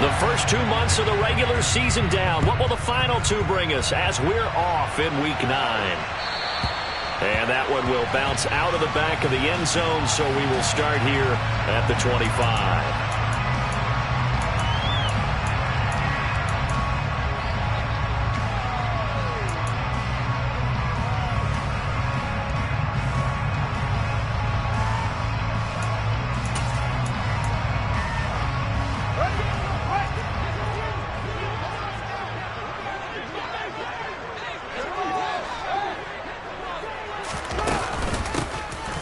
The first 2 months of the regular season down. What will the final two bring us as we're off in Week 9? And that one will bounce out of the back of the end zone, so we will start here at the 25.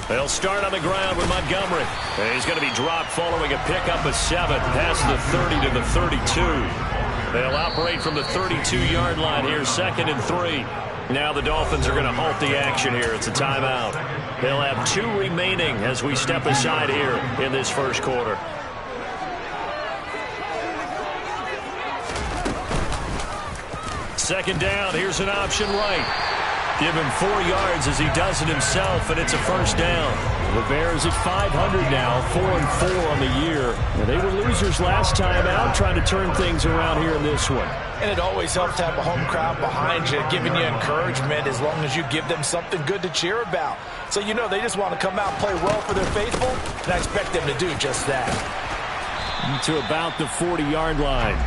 They'll start on the ground with Montgomery. And he's going to be dropped following a pickup of 7 past the 30 to the 32. They'll operate from the 32-yard line here, 2nd and 3. Now the Dolphins are going to halt the action here. It's a timeout. They'll have 2 remaining as we step aside here in this first quarter. Second down. Here's an option right. Give him 4 yards as he does it himself, and it's a first down. The Bears at 500 now, 4-4 on the year. And they were losers last time out, trying to turn things around here in this one. And it always helps to have a home crowd behind you, giving you encouragement as long as you give them something good to cheer about. So you know they just want to come out and play well for their faithful, and I expect them to do just that. To about the 40-yard line.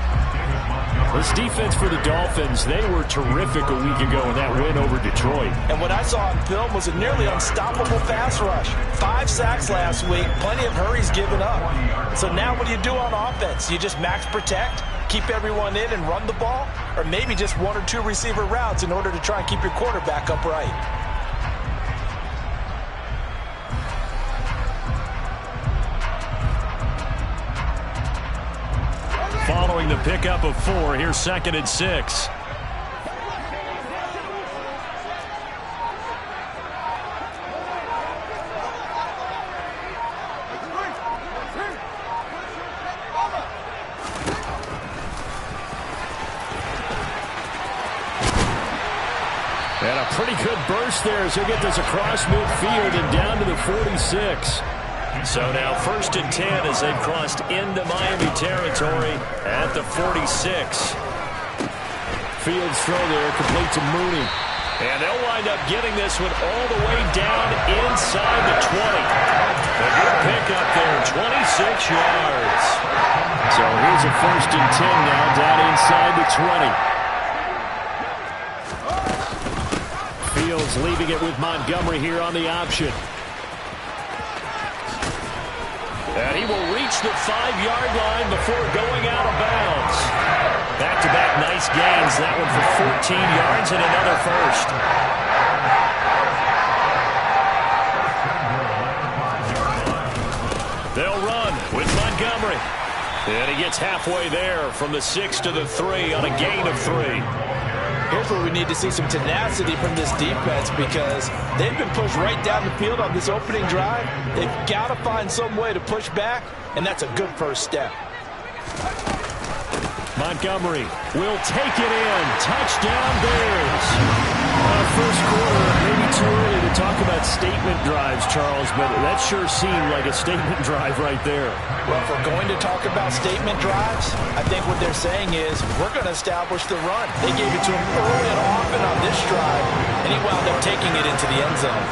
This defense for the Dolphins, they were terrific a week ago in that win over Detroit. And what I saw on film was a nearly unstoppable pass rush. 5 sacks last week, plenty of hurries given up. So now what do you do on offense? You just max protect, keep everyone in and run the ball, or maybe just 1 or 2 receiver routes in order to try and keep your quarterback upright. Following the pickup of 4, here's 2nd and 6. And a pretty good burst there as he'll get this across midfield and down to the 46. So now 1st and 10 as they've crossed into Miami territory at the 46. Fields throw there, complete to Mooney. And they'll wind up getting this one all the way down inside the 20. A good pickup there, 26 yards. So here's a 1st and 10 now down inside the 20. Fields leaving it with Montgomery here on the option. And he will reach the 5-yard line before going out of bounds. Back-to-back nice gains. That one for 14 yards and another first. They'll run with Montgomery. And he gets halfway there from the 6 to the 3 on a gain of 3. Here's where we need to see some tenacity from this defense because they've been pushed right down the field on this opening drive. They've got to find some way to push back, and that's a good first step. Montgomery will take it in. Touchdown Bears. First quarter, maybe too early to talk about statement drives, Charles, but that sure seemed like a statement drive right there. Well, if we're going to talk about statement drives, I think what they're saying is we're going to establish the run. They gave it to him early and often on this drive, and he wound up taking it into the end zone.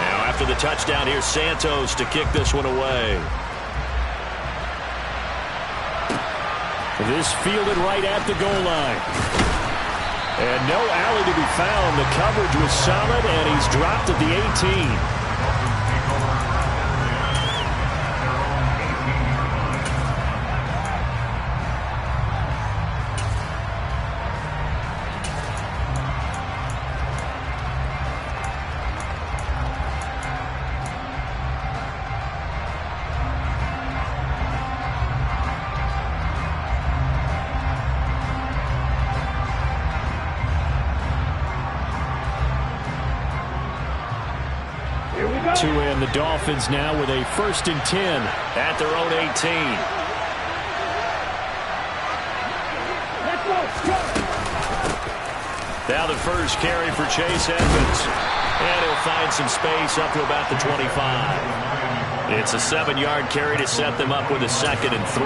Now after the touchdown, here's Santos to kick this one away. This fielded right at the goal line. And no alley to be found. The coverage was solid, and he's dropped at the 18. To end the Dolphins now with a 1st and 10 at their own 18. Now the first carry for Chase Edmonds. And he'll find some space up to about the 25. It's a 7-yard carry to set them up with a 2nd and 3.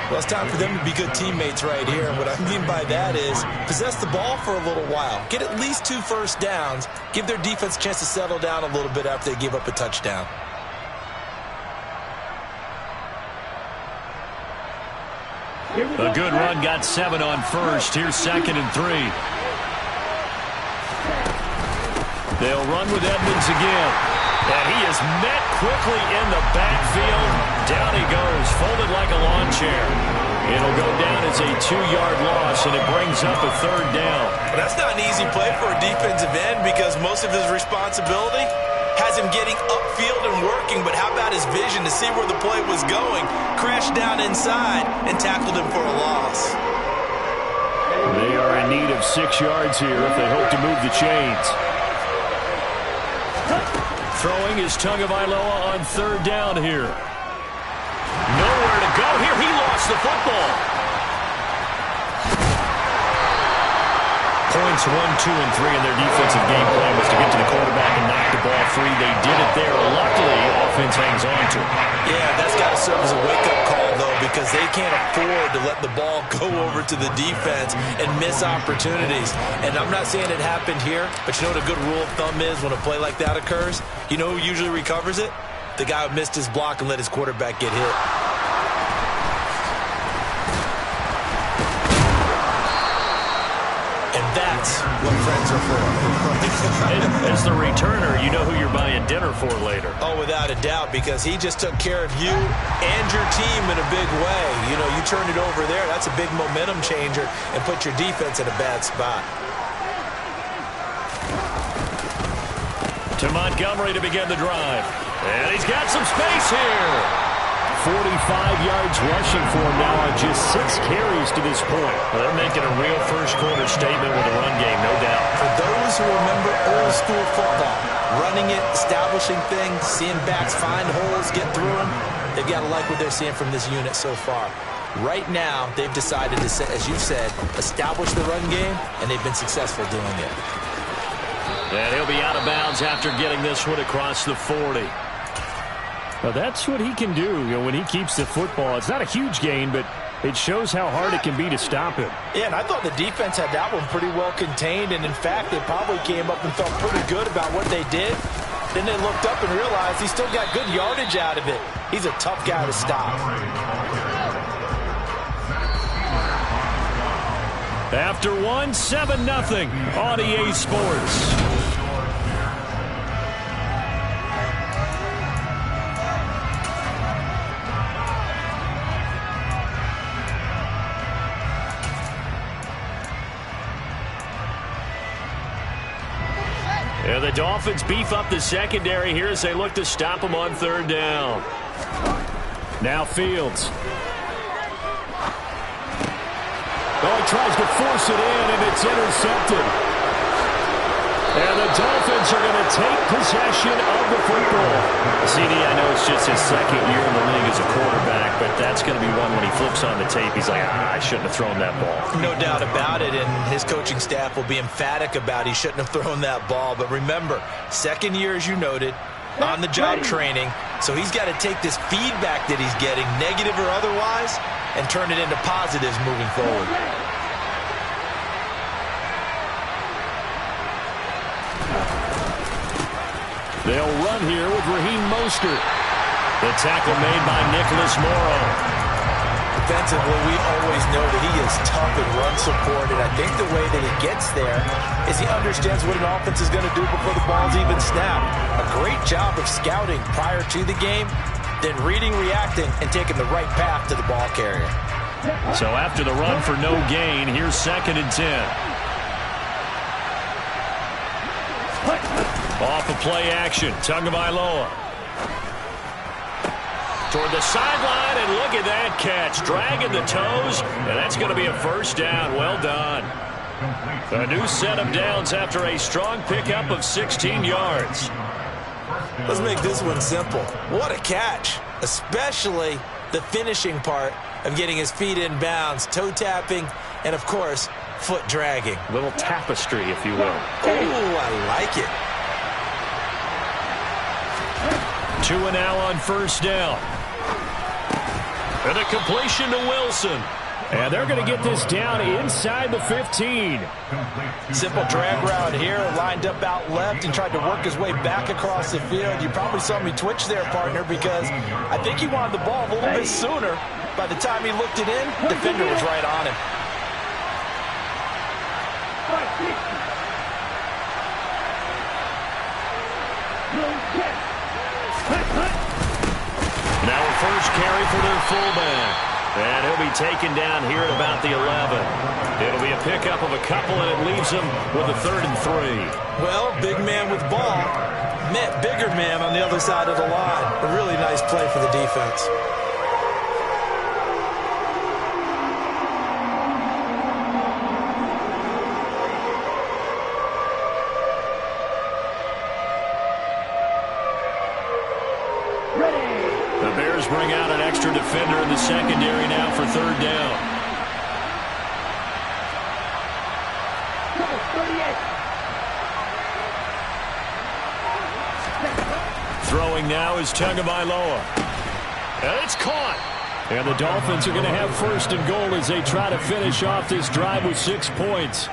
Well, it's time for them to be good teammates right here. And what I mean by that is possess the ball for a little while. Get at least 2 first downs. Give their defense a chance to settle down a little bit after they give up a touchdown. A good run, got 7 on first. Here's 2nd and 3. They'll run with Edmonds again. And he is met quickly in the backfield. Down he goes, folded like a lawn chair. It'll go down as a 2-yard loss, and it brings up a 3rd down. That's not an easy play for a defensive end because most of his responsibility has him getting upfield and working, but how about his vision to see where the play was going? Crashed down inside and tackled him for a loss. They are in need of 6 yards here if they hope to move the chains. Throwing is Tagovailoa on 3rd down here. Nowhere to go here. He lost the football. Points 1, 2, and 3 in their defensive game plan was to get to the quarterback and knock the ball free. They did it there. Luckily, offense hangs on to it. Yeah, that's got to serve as a wake-up call, though, because they can't afford to let the ball go over to the defense and miss opportunities. And I'm not saying it happened here, but you know what a good rule of thumb is when a play like that occurs? You know who usually recovers it? The guy who missed his block and let his quarterback get hit. That's what friends are for. As the returner, you know who you're buying dinner for later. Oh, without a doubt, because he just took care of you and your team in a big way. You know, you turn it over there, that's a big momentum changer and put your defense in a bad spot. To Montgomery to begin the drive. And he's got some space here. 45 yards rushing for him now on just 6 carries to this point. Well, they're making a real first-quarter statement with the run game, no doubt. For those who remember old-school football, running it, establishing things, seeing backs find holes, get through them, they've got to like what they're seeing from this unit so far. Right now, they've decided to, as you said, establish the run game, and they've been successful doing it. And he'll be out of bounds after getting this one across the 40. Well, that's what he can do, you know, when he keeps the football. It's not a huge gain, but it shows how hard it can be to stop him. Yeah, and I thought the defense had that one pretty well contained, and in fact, they probably came up and felt pretty good about what they did. Then they looked up and realized he still got good yardage out of it. He's a tough guy to stop. After 7-0 on EA Sports. And the Dolphins beef up the secondary here as they look to stop him on 3rd down. Now Fields. Oh, he tries to force it in, and it's intercepted. And the Dolphins are going to take possession of the football. CD, I know it's just his 2nd year in the league as a quarterback, but that's going to be one when he flips on the tape. He's like, I shouldn't have thrown that ball. No doubt about it, and his coaching staff will be emphatic about he shouldn't have thrown that ball. But remember, 2nd year, as you noted, on-the-job training, so he's got to take this feedback that he's getting, negative or otherwise, and turn it into positives moving forward. They'll run here with Raheem Mostert. The tackle made by Nicholas Morrow. Defensively, we always know that he is tough in run support, and I think the way that he gets there is he understands what an offense is going to do before the ball's even snapped. A great job of scouting prior to the game, then reading, reacting, and taking the right path to the ball carrier. So after the run for no gain, here's 2nd and 10. Off of play action, Tagovailoa. Toward the sideline, and look at that catch. Dragging the toes, and that's going to be a 1st down. Well done. A new set of downs after a strong pickup of 16 yards. Let's make this one simple. What a catch, especially the finishing part of getting his feet in bounds, toe tapping, and of course, foot dragging. Little tapestry, if you will. Ooh, I like it. 2 and now on first down. And a completion to Wilson. And they're going to get this down inside the 15. Simple drag route here, lined up out left and tried to work his way back across the field. You probably saw me twitch there, partner, because I think he wanted the ball a little bit sooner. By the time he looked it in, the defender was right on him. Now a first carry for their fullback. And he'll be taken down here at about the 11. It'll be a pickup of a couple, and it leaves him with a 3rd and 3. Well, big man with ball met bigger man on the other side of the line. A really nice play for the defense. The Bears bring out an extra defender in the secondary now for 3rd down. Throwing now is Tagovailoa. And it's caught. And the Dolphins are going to have 1st and goal as they try to finish off this drive with 6 points.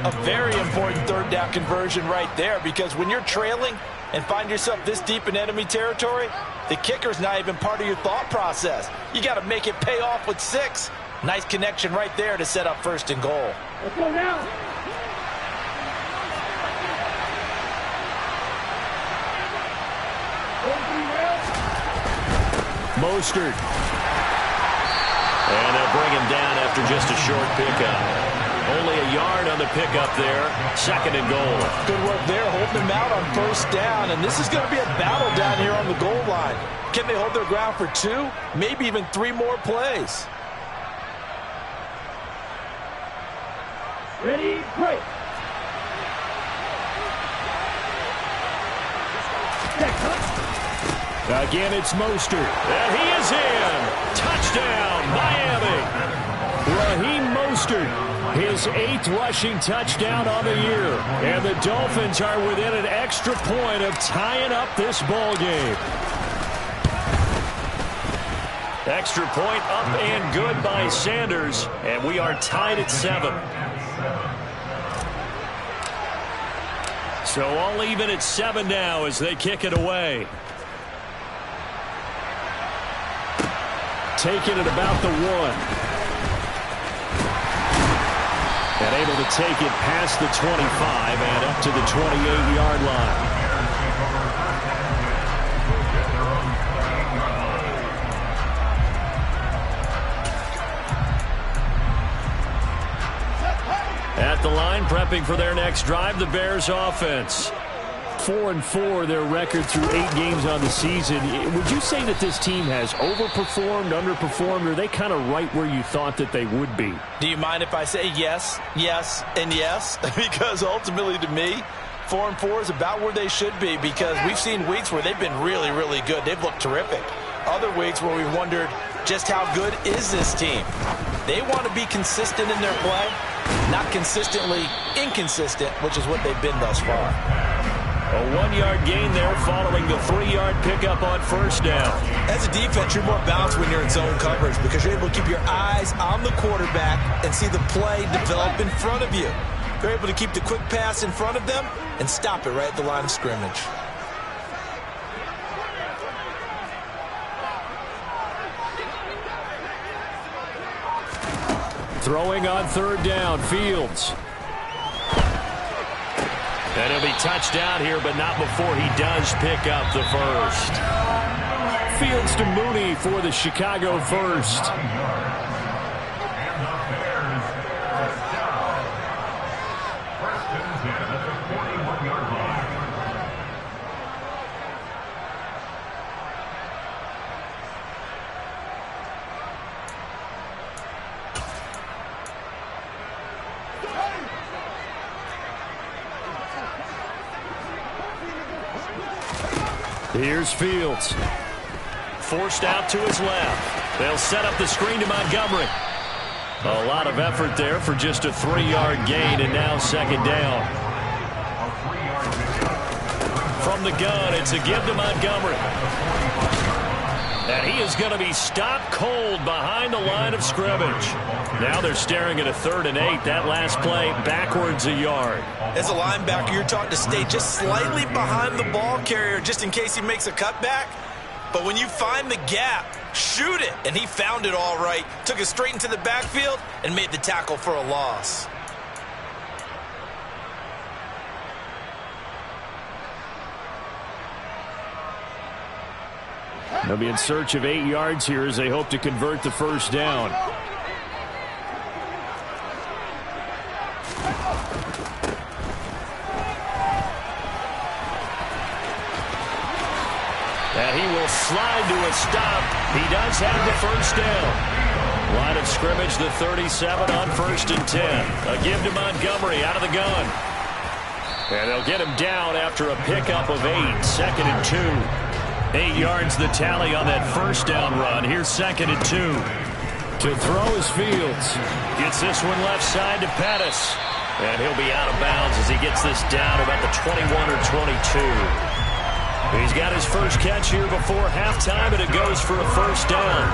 A very important 3rd down conversion right there, because when you're trailing and find yourself this deep in enemy territory, the kicker's not even part of your thought process. You got to make it pay off with 6. Nice connection right there to set up 1st and goal. Let's go now. Mostert. And they'll bring him down after just a short pickup. Only a yard on the pickup there. 2nd and goal. Good work there, holding him out on 1st down. And this is going to be a battle down here on the goal line. Can they hold their ground for 2, maybe even 3 more plays? Ready, break. Again, it's Mostert. And he is in. Touchdown, Miami. Raheem Mostert, his 8th rushing touchdown on the year. And the Dolphins are within an extra point of tying up this ball game. Extra point up and good by Sanders. And we are tied at 7. So all even at 7 now as they kick it away. Taking it about the 1. And able to take it past the 25 and up to the 28-yard line. At the line, prepping for their next drive, the Bears offense. 4-4 their record through 8 games on the season. Would you say that this team has overperformed, underperformed, or are they kind of right where you thought that they would be? Do you mind if I say yes, yes, and yes? Because ultimately to me, 4-4 is about where they should be, because we've seen weeks where they've been really, really good. They've looked terrific. Other weeks where we've wondered just how good is this team. They want to be consistent in their play, not consistently inconsistent, which is what they've been thus far. A 1-yard gain there following the 3-yard pickup on 1st down. As a defense, you're more balanced when you're in zone coverage because you're able to keep your eyes on the quarterback and see the play develop in front of you. You're able to keep the quick pass in front of them and stop it right at the line of scrimmage. Throwing on 3rd down, Fields. And he'll be touched down here, but not before he does pick up the 1st. Fields to Mooney for the Chicago 1st. Here's Fields. Forced out to his left. They'll set up the screen to Montgomery. A lot of effort there for just a 3-yard gain, and now second down. From the gun, it's a give to Montgomery. And he is going to be stopped cold behind the line of scrimmage. Now they're staring at a 3rd and 8. That last play backwards a yard. As a linebacker, you're taught to stay just slightly behind the ball carrier just in case he makes a cutback. But when you find the gap, shoot it. And he found it all right. Took it straight into the backfield and made the tackle for a loss. They'll be in search of 8 yards here as they hope to convert the first down. And he will slide to a stop. He does have the first down. Line of scrimmage, the 37 on 1st and 10. A give to Montgomery out of the gun. And they'll get him down after a pickup of 8. 2nd and 2. 8 yards the tally on that first down run. Here's 2nd and 2. To throw is Fields. Gets this one left side to Pettis. And he'll be out of bounds as he gets this down about the 21 or 22. He's got his first catch here before halftime, and it goes for a first down.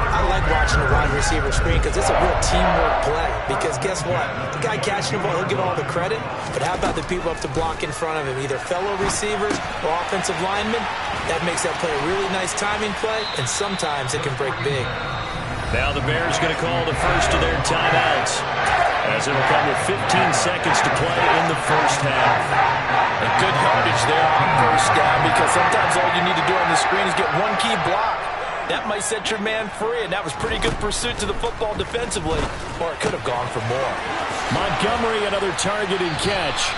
I like watching the wide receiver screen because it's a real teamwork play. Because guess what? The guy catching the ball, he'll get all the credit. But how about the people up to block in front of him, either fellow receivers or offensive linemen? That makes that play a really nice timing play, and sometimes it can break big. Now the Bears going to call the first of their timeouts, as it'll come with 15 seconds to play in the first half. A good yardage there on first down, because sometimes all you need to do on the screen is get one key block. That might set your man free, and that was pretty good pursuit to the football defensively, or it could have gone for more. Montgomery, another target and catch.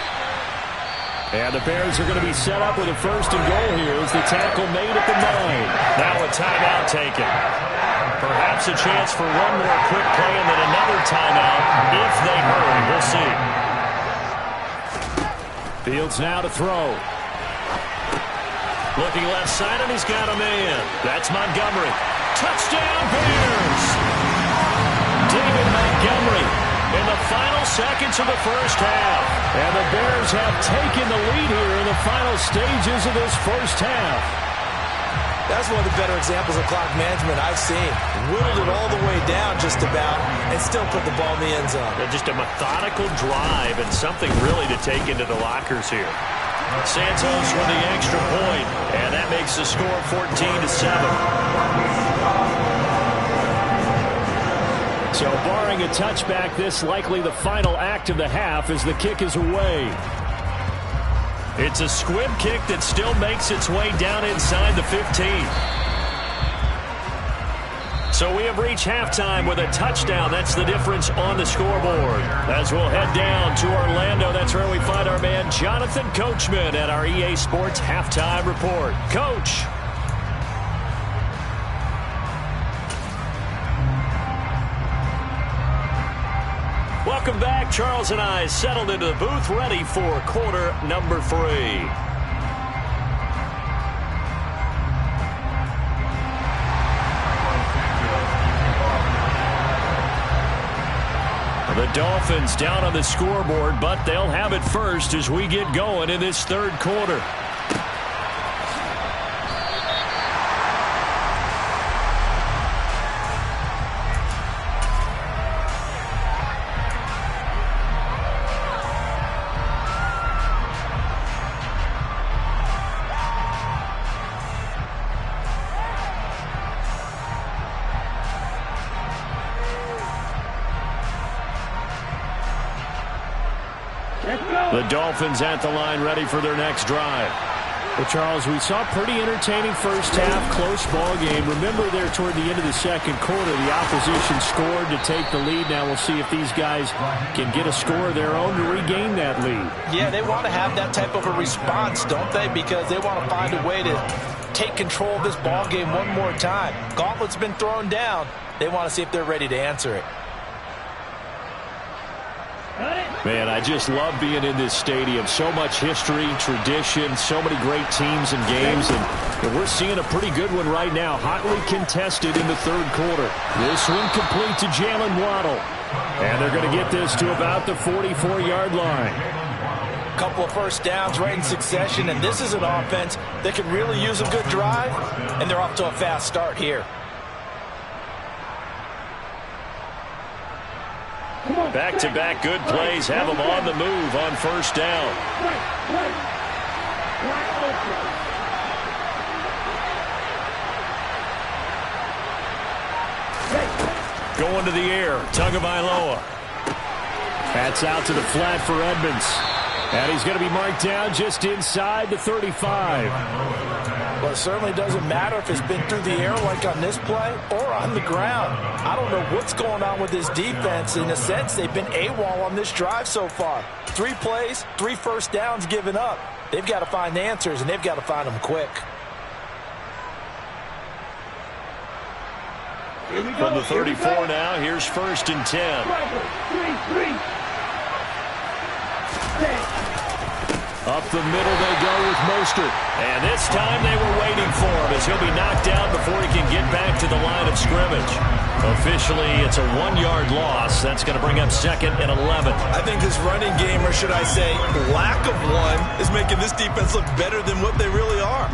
And the Bears are going to be set up with a 1st and goal here as the tackle made at the 9. Now a timeout taken. Perhaps a chance for one more quick play and then another timeout if they hurry. We'll see. Fields now to throw. Looking left side, and he's got a man. That's Montgomery. Touchdown, Bears! David Montgomery in the final seconds of the first half. And the Bears have taken the lead here in the final stages of this first half. That's one of the better examples of clock management I've seen. Whittled it all the way down just about and still put the ball in the end zone. Just a methodical drive and something really to take into the lockers here. Santos with the extra point, and that makes the score 14-7. So barring a touchback, this likely the final act of the half as the kick is away. It's a squib kick that still makes its way down inside the 15. So we have reached halftime with a touchdown. That's the difference on the scoreboard. As we'll head down to Orlando, that's where we find our man Jonathan Coachman at our EA Sports Halftime Report. Coach. Welcome back. Charles and I settled into the booth, ready for quarter number 3. The Dolphins down on the scoreboard, but they'll have it first as we get going in this third quarter. The Dolphins at the line, ready for their next drive. Well, Charles, we saw a pretty entertaining first half, close ball game. Remember there toward the end of the second quarter, the opposition scored to take the lead. Now we'll see if these guys can get a score of their own to regain that lead. Yeah, they want to have that type of a response, don't they? Because they want to find a way to take control of this ball game one more time. Gauntlet's been thrown down. They want to see if they're ready to answer it. Man, I just love being in this stadium. So much history, tradition, so many great teams and games, and we're seeing a pretty good one right now. Hotly contested in the third quarter. This one complete to Jalen Waddle. And they're going to get this to about the 44-yard line. A couple of first downs right in succession, and this is an offense that can really use a good drive, and they're off to a fast start here. Back-to-back good plays have them on the move on first down. Going to the air, Tagovailoa. That's out to the flat for Edmonds. And he's going to be marked down just inside the 35. Well, it certainly doesn't matter if it's been through the air like on this play or on the ground. I don't know what's going on with this defense. In a sense, they've been AWOL on this drive so far. 3 plays, 3 first downs given up. They've got to find answers, and they've got to find them quick. From the 34 now, here's first and 10. Up the middle they go with Mostert. And this time they were waiting for him as he'll be knocked down before he can get back to the line of scrimmage. Officially, it's a 1-yard loss. That's going to bring up second and 11. I think this running game, or should I say lack of one, is making this defense look better than what they really are.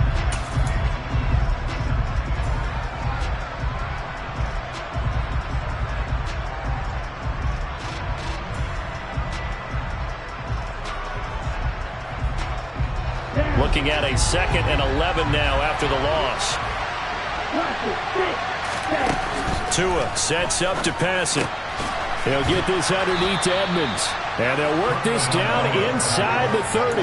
Looking at a second and 11 now after the loss. Tua sets up to pass it. He'll get this underneath to Edmonds. And they'll work this down inside the 30.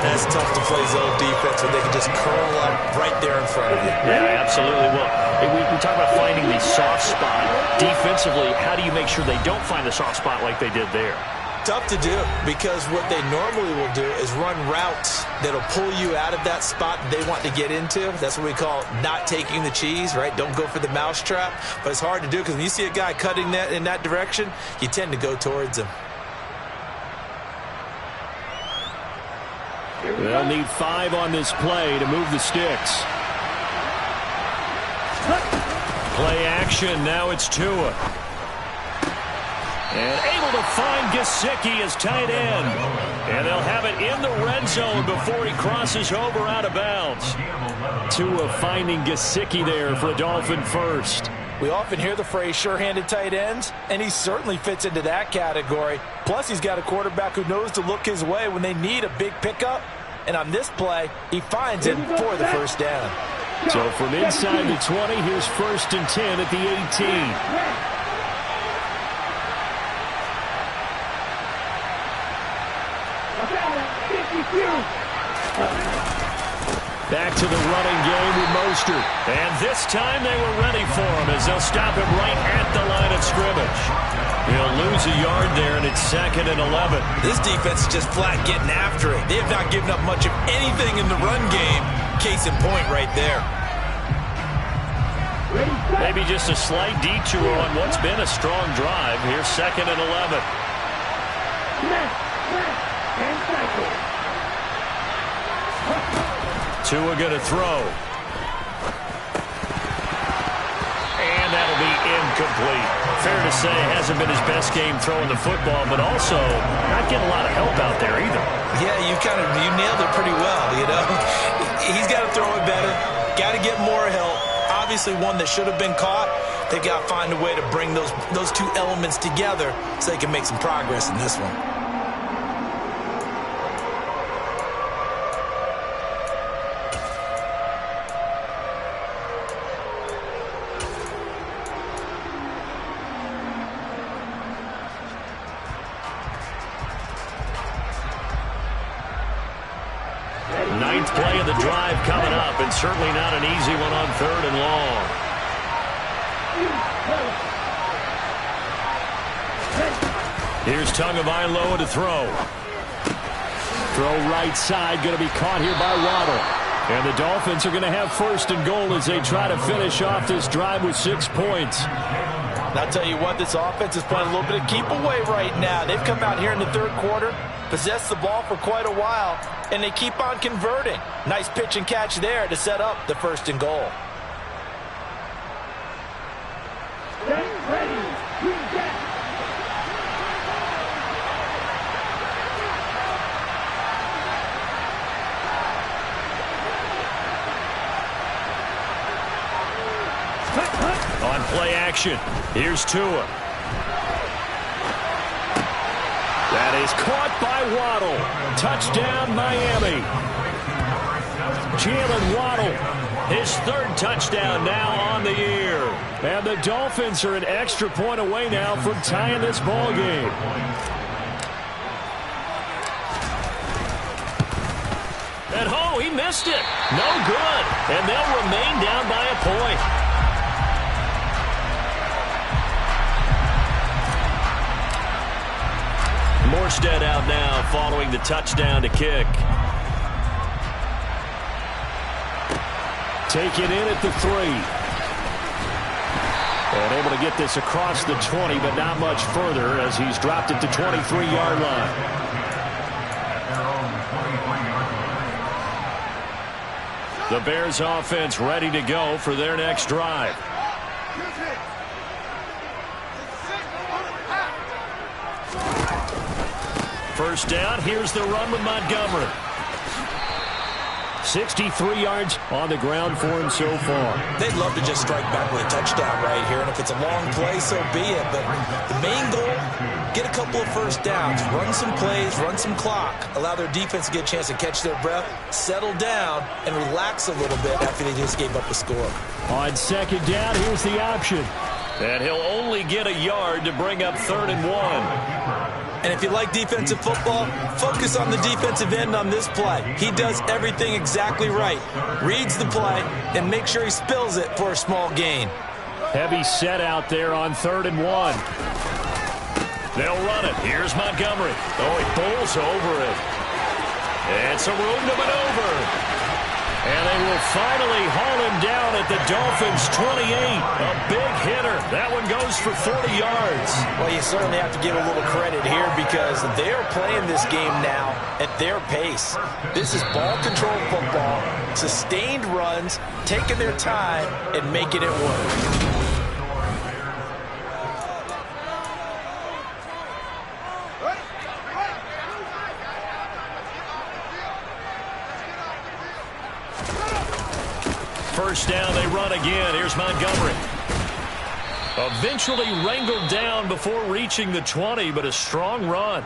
That's tough to play zone defense when they can just curl up right there in front of you. Yeah, absolutely. Well, we talk about finding the soft spot. Defensively, how do you make sure they don't find the soft spot like they did there? Tough to do, because what they normally will do is run routes that'll pull you out of that spot they want to get into. That's what we call not taking the cheese, right? Don't go for the mousetrap. But it's hard to do because when you see a guy cutting that in that direction, you tend to go towards him. They'll need 5 on this play to move the sticks. Play action. Now it's Tua. And able to find Gesicki as tight end. And they'll have it in the red zone before he crosses over out of bounds. Tua finding Gesicki there for a Dolphin first. We often hear the phrase sure-handed tight ends, and he certainly fits into that category. Plus, he's got a quarterback who knows to look his way when they need a big pickup. And on this play, he finds him for the first down. So from inside the 20, here's first and 10 at the 18. Back to the running game with Mostert. And this time they were ready for him as they'll stop him right at the line of scrimmage. He'll lose a yard there, and it's second and 11. This defense is just flat getting after it. They have not given up much of anything in the run game. Case in point right there. Maybe just a slight detour on what's been a strong drive. Here's second and 11. Tua going to throw. And that'll be incomplete. Fair to say, hasn't been his best game throwing the football, but also not getting a lot of help out there either. Yeah, you nailed it pretty well, you know. He's got to throw it better. Got to get more help. Obviously one that should have been caught. They've got to find a way to bring those two elements together so they can make some progress in this one. Ninth play of the drive coming up, and certainly not an easy one on third and long. Here's Tagovailoa to throw. Throw right side, going to be caught here by Waddle. And the Dolphins are going to have first and goal as they try to finish off this drive with 6 points. And I'll tell you what, this offense is playing a little bit of keep away right now. They've come out here in the third quarter, possessed the ball for quite a while, and they keep on converting. Nice pitch and catch there to set up the 1st and goal. Get ready to get. On play action, here's Tua. That is caught by Waddle. Touchdown, Miami. Jalen Waddle, his 3rd touchdown now on the year. And the Dolphins are an extra point away now from tying this ball game. And oh, he missed it. No good. And they'll remain down by a point. Morstead out now following the touchdown to kick. Taken in at the 3. And able to get this across the 20, but not much further as he's dropped it to 23-yard line. The Bears offense ready to go for their next drive. First down, here's the run with Montgomery. 63 yards on the ground for him so far. They'd love to just strike back with a touchdown right here, and if it's a long play, so be it. But the main goal, get a couple of first downs, run some plays, run some clock, allow their defense to get a chance to catch their breath, settle down, and relax a little bit after they just gave up a score. On 2nd down, here's the option. And he'll only get a yard to bring up 3rd and 1. And if you like defensive football, focus on the defensive end on this play. He does everything exactly right. Reads the play and make sure he spills it for a small gain. Heavy set out there on 3rd and 1. They'll run it. Here's Montgomery. Oh, he bowls over it. And some room to maneuver. And they will finally haul him down at the Dolphins' 28. A big hitter. That one goes for 40 yards. Well, you certainly have to give a little credit here because they're playing this game now at their pace. This is ball control football, sustained runs, taking their time, and making it work. First down, they run again. Here's Montgomery. Eventually wrangled down before reaching the 20, but a strong run.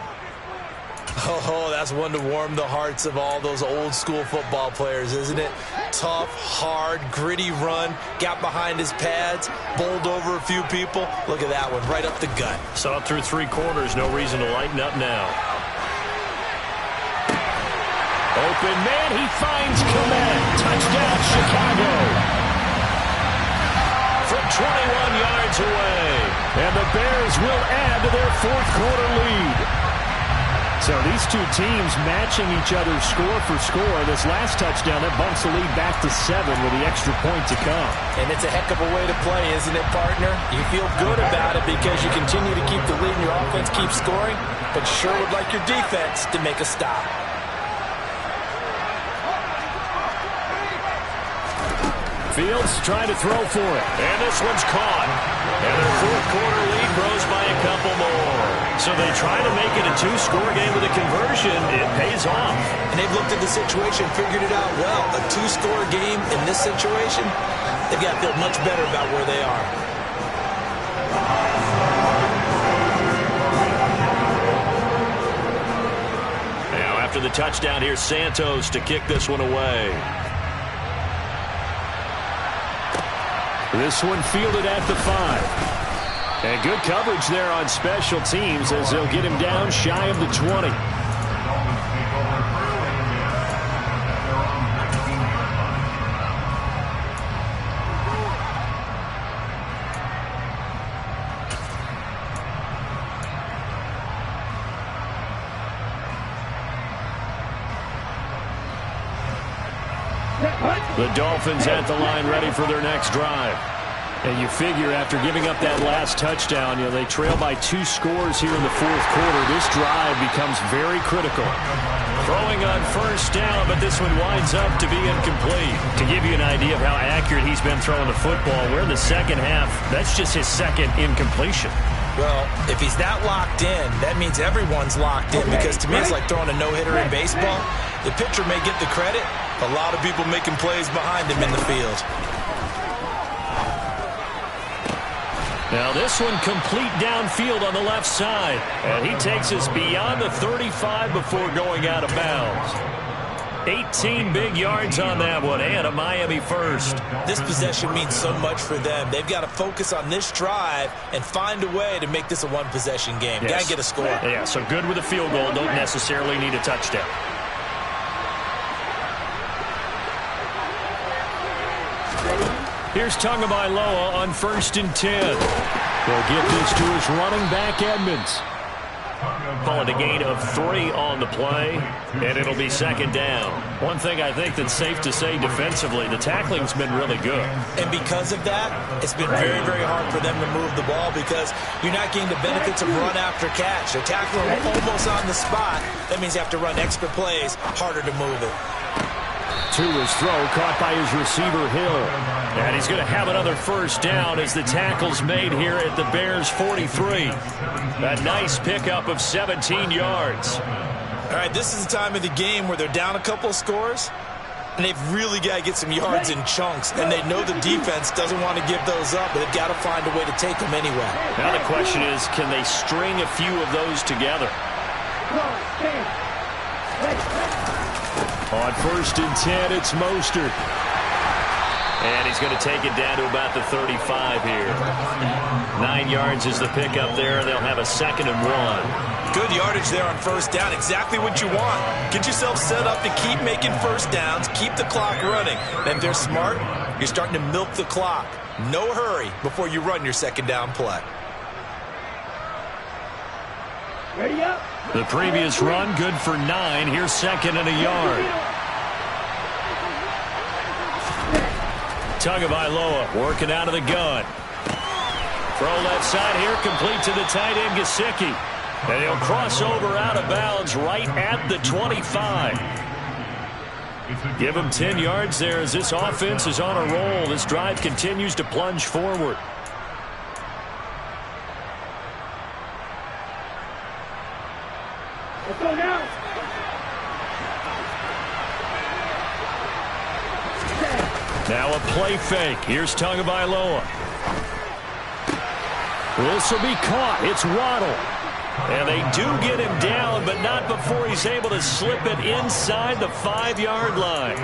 Oh, that's one to warm the hearts of all those old school football players, isn't it? Tough, hard, gritty run, got behind his pads, bowled over a few people. Look at that one, right up the gut. Saw through 3 quarters, no reason to lighten up now. Open man, he finds Komet. Touchdown, Chicago. From 21 yards away. And the Bears will add to their 4th quarter lead. So these two teams matching each other score for score. This last touchdown, that bumps the lead back to 7 with the extra point to come. And it's a heck of a way to play, isn't it, partner? You feel good about it because you continue to keep the lead and your offense keeps scoring, but you sure would like your defense to make a stop. Fields trying to throw for it. And this one's caught. And their 4th quarter lead grows by a couple more. So they try to make it a 2-score game with a conversion. It pays off. And they've looked at the situation, figured it out well. A 2-score game in this situation, they've got to feel much better about where they are. Now after the touchdown, here's Santos to kick this one away. This one fielded at the 5. And good coverage there on special teams as they'll get him down shy of the 20. The Dolphins at the line ready for their next drive. And you figure after giving up that last touchdown, they trail by 2 scores here in the fourth quarter. This drive becomes very critical. Throwing on first down, but this one winds up to be incomplete. To give you an idea of how accurate he's been throwing the football, we're in the second half. That's just his second incompletion. Well, if he's that locked in, that means everyone's locked in, because to me it's like throwing a no-hitter in baseball. The pitcher may get the credit, a lot of people making plays behind him in the field. Now this one complete downfield on the left side. And he takes us beyond the 35 before going out of bounds. 18 big yards on that one, and a Miami first. This possession means so much for them. They've got to focus on this drive and find a way to make this a one-possession game. Yes. Got to get a score. Yeah, so good with a field goal. Don't necessarily need a touchdown. Here's Tagovailoa on 1st and 10. They'll give this to his running back, Edmonds. Call it a gain of 3 on the play, and it'll be 2nd down. One thing I think that's safe to say defensively, the tackling's been really good. And because of that, it's been very, very hard for them to move the ball, because you're not getting the benefits of run after catch. They're tackling almost on the spot. That means you have to run extra plays, harder to move it. To his throw, caught by his receiver, Hill. And he's going to have another first down as the tackle's made here at the Bears' 43. A nice pickup of 17 yards. All right, this is the time of the game where they're down a couple of scores, and they've really got to get some yards in chunks, and they know the defense doesn't want to give those up, but they've got to find a way to take them anyway. Now the question is, can they string a few of those together? On 1st and 10, it's Mostert. And he's going to take it down to about the 35 here. 9 yards is the pickup there. They'll have a 2nd and 1. Good yardage there on first down. Exactly what you want. Get yourself set up to keep making first downs, keep the clock running. And if they're smart, you're starting to milk the clock. No hurry before you run your 2nd down play. Ready up. The previous run, good for 9. Here's 2nd and a yard. Tagovailoa working out of the gun. Throw left side here, complete to the tight end, Gesicki. And he'll cross over out of bounds right at the 25. Give him 10 yards there as this offense is on a roll. This drive continues to plunge forward. Let's go now. Now a play fake. Here's Tagovailoa. This will be caught. It's Waddle. And they do get him down, but not before he's able to slip it inside the 5-yard line.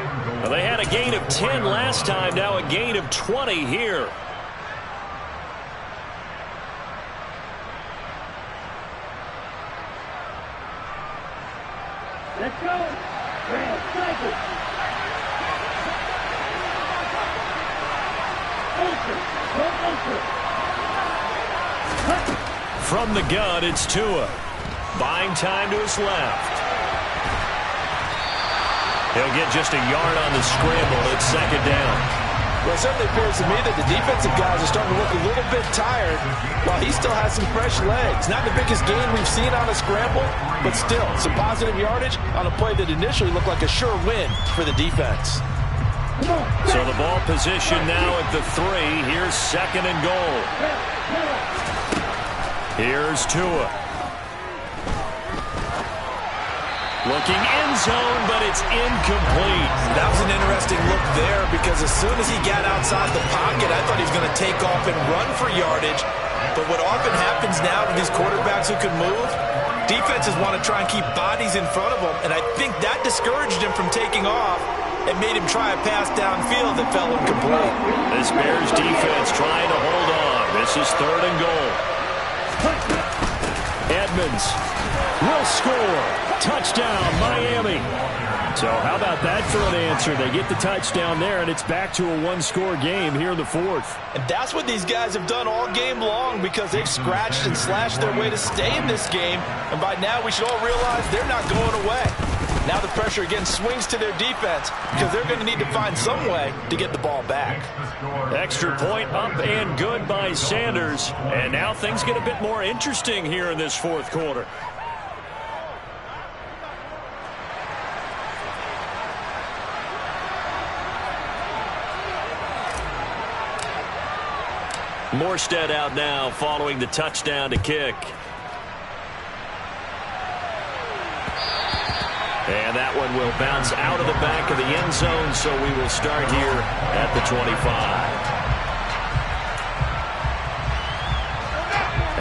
Well, they had a gain of 10 last time. Now a gain of 20 here. Let's go. Red cycle. From the gun, it's Tua. Buying time to his left. He'll get just a yard on the scramble. It's 2nd down. Well, it certainly appears to me that the defensive guys are starting to look a little bit tired while he still has some fresh legs. Not the biggest gain we've seen on a scramble, but still some positive yardage on a play that initially looked like a sure win for the defense. So the ball position now at the 3. Here's 2nd and goal. Here's Tua. Looking end zone, but it's incomplete. That was an interesting look there, because as soon as he got outside the pocket, I thought he was going to take off and run for yardage. But what often happens now to these quarterbacks who can move, defenses want to try and keep bodies in front of them, and I think that discouraged him from taking off and made him try a pass downfield that fell incomplete. This Bears defense trying to hold on. This is 3rd and goal. Edmonds will score. Touchdown, Miami. So how about that for an answer? They get the touchdown there, and it's back to a 1-score game here in the 4th. And that's what these guys have done all game long, because they've scratched and slashed their way to stay in this game. And by now, we should all realize they're not going away. Now the pressure again swings to their defense because they're going to need to find some way to get the ball back. Extra point up and good by Sanders. And now things get a bit more interesting here in this fourth quarter. Morstead out now following the touchdown to kick. And that one will bounce out of the back of the end zone, so we will start here at the 25.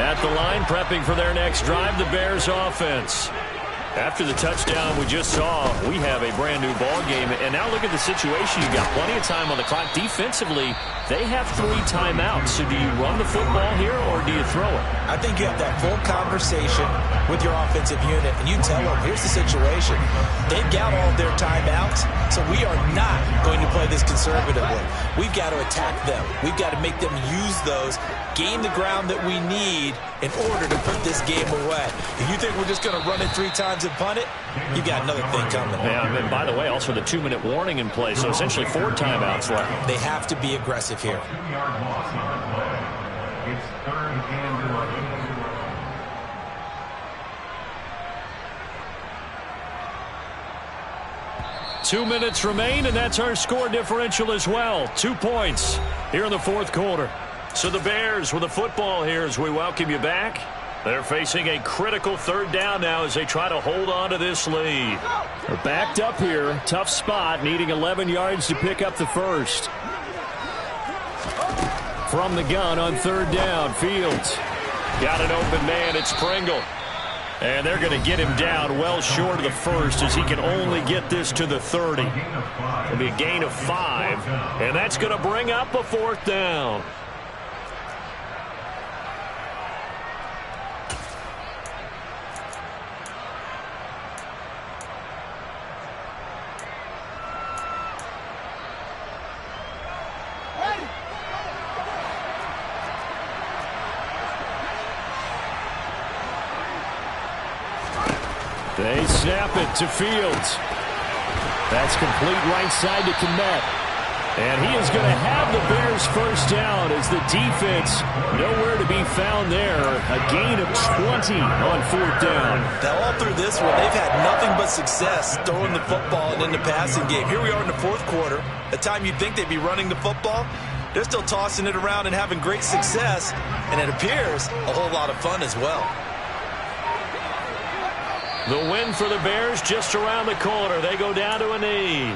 At the line, prepping for their next drive, the Bears offense. After the touchdown we just saw, we have a brand new ball game. And now look at the situation. You've got plenty of time on the clock. Defensively, they have 3 timeouts. So do you run the football here or do you throw it? I think you have that full conversation with your offensive unit, and you tell them, here's the situation. They've got all of their timeouts, so we are not going to play this conservatively. We've got to attack them. We've got to make them use those, gain the ground that we need in order to put this game away. If you think we're just going to run it 3 times and punt it, you got another thing coming. Yeah, and by the way, also the 2-minute warning in play, so essentially 4 timeouts left. They have to be aggressive here. It's 3rd and 11. 2 minutes remain, and that's our score differential as well. 2 points here in the fourth quarter. So the Bears with the football here as we welcome you back. They're facing a critical 3rd down now as they try to hold on to this lead. They're backed up here. Tough spot, needing 11 yards to pick up the first. From the gun on 3rd down, Fields. Got an open man, it's Pringle. And they're going to get him down well short of the first as he can only get this to the 30. It'll be a gain of 5, and that's going to bring up a 4th down. They snap it to Fields. That's complete right side to Kmet. And he is going to have the Bears first down as the defense nowhere to be found there. A gain of 20 on 4th down. Now all through this one, they've had nothing but success throwing the football and in the passing game. Here we are in the fourth quarter. The time you'd think they'd be running the football, they're still tossing it around and having great success. And it appears a whole lot of fun as well. The win for the Bears just around the corner. They go down to a knee.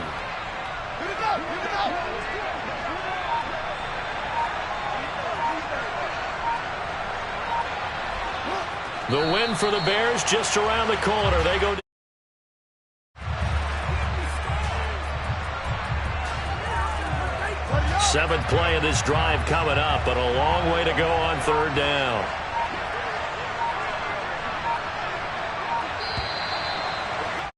The win for the Bears just around the corner. They go down. 7th play of this drive coming up, but a long way to go on 3rd down.